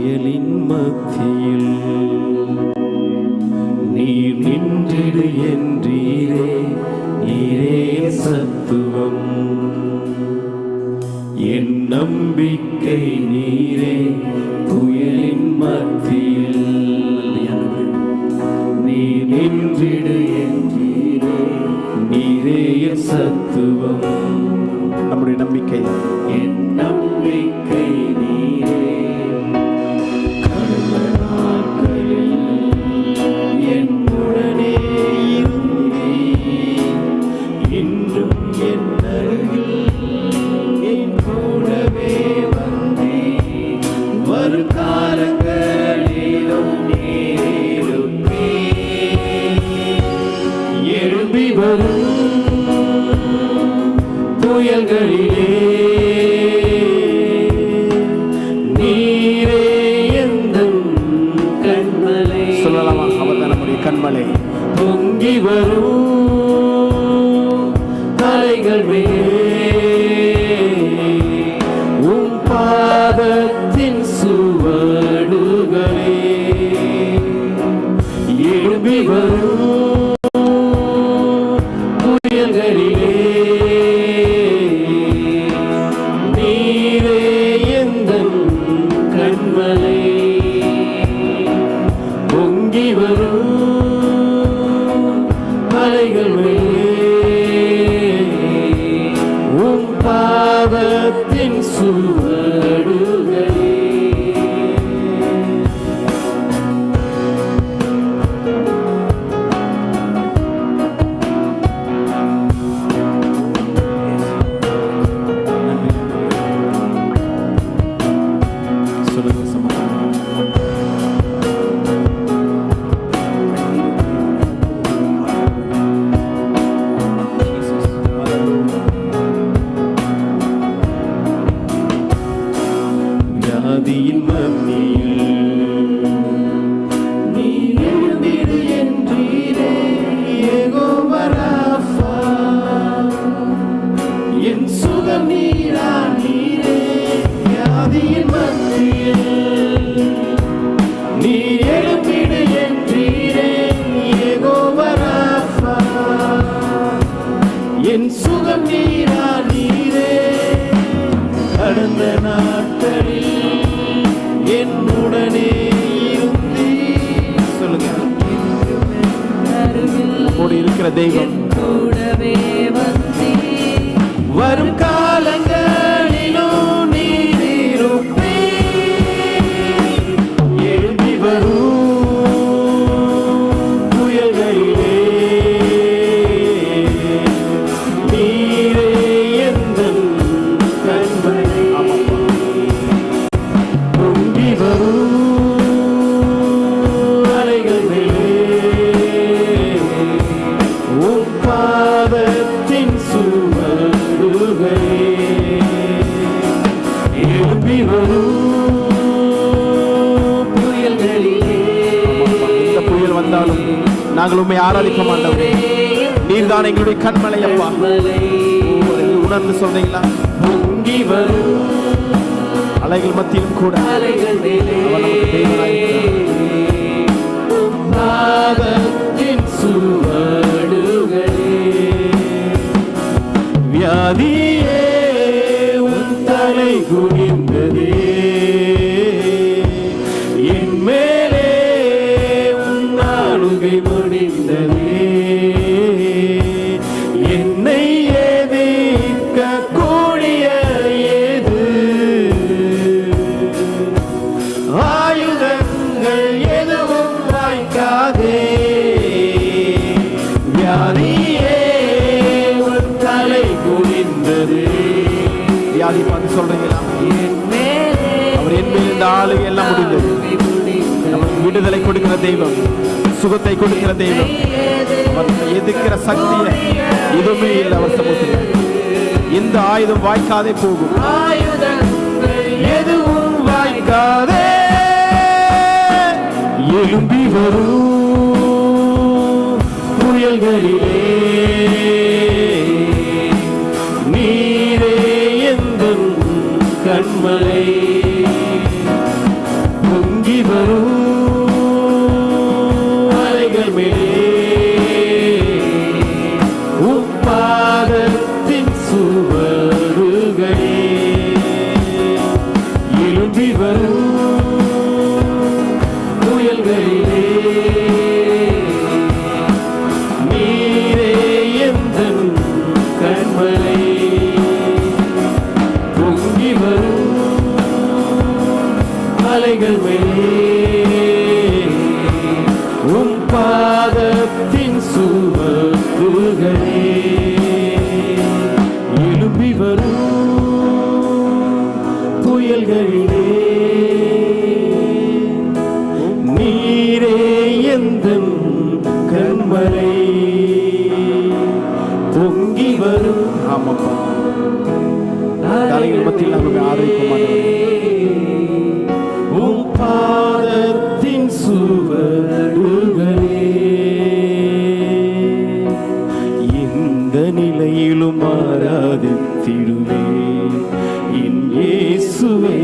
புயலின் மத்தியில் நீர் நின்றிடு என்றீரே, நீரே சத்துவம். என் நம்பிக்கை நீரே, புயலின் மத்தியில் நீர் நின்றிடு என்றீரே, நீரே சத்துவம். நம்முடைய நம்பிக்கை, என் நம்பிக்கை நீரே. கடந்த நாட்களில் என்னுடனே இருந்தீர், இன்றும் என் அருகில் என் கூடவே வந்தீர். வரும் காலங்களிலும் எழும்பி வரும் புயல்களிலே நீரே எந்தன் கண்மலை. சொல்லலாமா? அவர்தான் நம்முடைய கண்மலை. பொங்கி வரும் அலைகள் உம் பாதத்தின் சுவடுகளே எழும்பி வரும் தெய்வம் கூடவே வந்தீர். வரும் காலங்களிலும் நீர் இருப்பீர். எழும்பி வரும் புயல்களிலே நீரே எந்தன் கண்மலை. பொங்கி வரும் நாங்கள் உண்மை ஆராதிக்க மாட்டோம். நீர்தான் எங்களுடைய கண்மலை அப்பா. உணர்ந்து சொல்றீங்களா? பொங்கி வரும் அலைகள் மத்தியிலும் கூட அவர் நமக்கு தேவனாய் சுவடுகளே. வியாதியே உன் தலை குனிந்ததே, என் மேலே உன் ஆளுகை முடிந்ததே. என்னை எதிர்க்க கூடிய ஏது ஆயுதங்கள் எதுவும் வாய்க்காதே. வியாதியே உன் தலை குனிந்தது. வியாதி பார்த்து சொல்றீங்களா? அவர் என் மேல் இந்த ஆளுகை எல்லாம் முடிந்தது. நமக்கு விடுதலை கொடுக்கிற தெய்வம், சுகத்தை கொடுக்கிற தெய்வம். எதிர்க்கிற சக்தியை எதுவுமே இல்லை அவர் சமூகத்தில். எந்த ஆயுதம் வாய்க்காதே போகும். எதுவும் வாய்க்காதே. எழும்பி வரும் புயல்களிலே நீரே எந்தன் கண்மலை. சுமைகள் உம் பாதத்தின் சுமக்குகளே எழும்பி வரும் புயல்களிலே நீரே எந்தன் கண்மலை பொங்கி வரும். ஆமாப்பா, தலைகள் மத்தியில் நாங்கள் ஆதரிப்போம். உம் பாதத்தின் சுவடுகளே எந்த நிலையிலும் ஆராதித்திடுவே என் இயேசுவே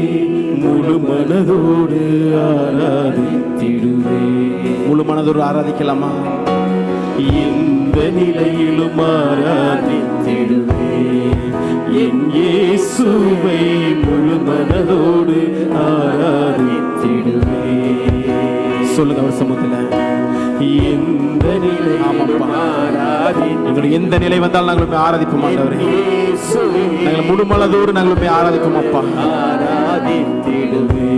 முழு மனதோடு ஆராதித்திடுவே. முழு மனதோடு ஆராதிக்கலாமா? எந்த நிலையிலும் ஆராதித்திடுவே என் இயேசுவை முழு மனதோடு ஆராதித்திடுவே. சொல்லுங்க அவர் சமூகத்தில். எந்த நிலை, எங்களுக்கு எந்த நிலை வந்தாலும் நாங்கள் ஆராதிப்போம் ஆண்டவரே. நாங்கள் முழு மனதோடு நாங்கள் ஆராதிப்போம் அப்பா. ஆராதித்திடுவே